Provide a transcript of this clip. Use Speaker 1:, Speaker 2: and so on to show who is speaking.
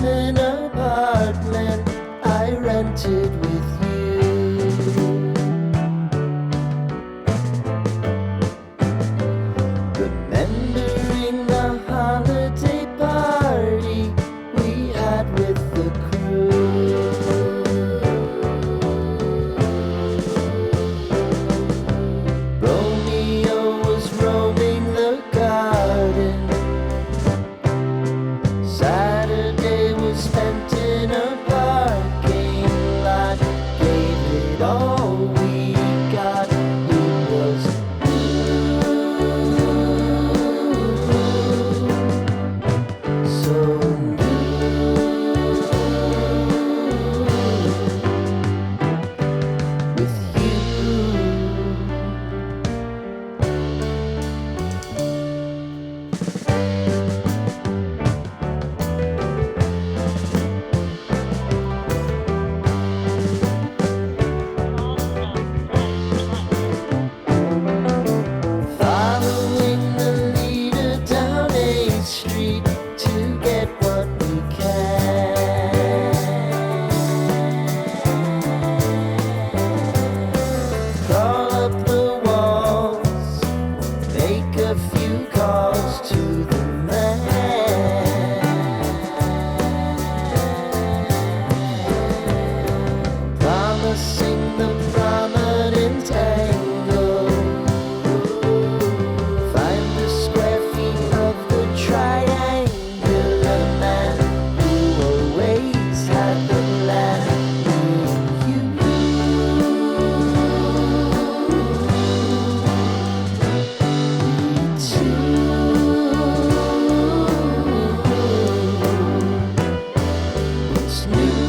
Speaker 1: an apartment I rented with you. Remembering the holiday party we had with the crew. Romeo was roaming the garden. Saturday was spent in a parking lot. Gave it all we got. It was so with you. Following the leader down 8th Street to get what we can. Crawl up the walls, make a few calls to the man. Promising the prominent angle. Find the square feet of the triangular man who always had the land. You too. What's new?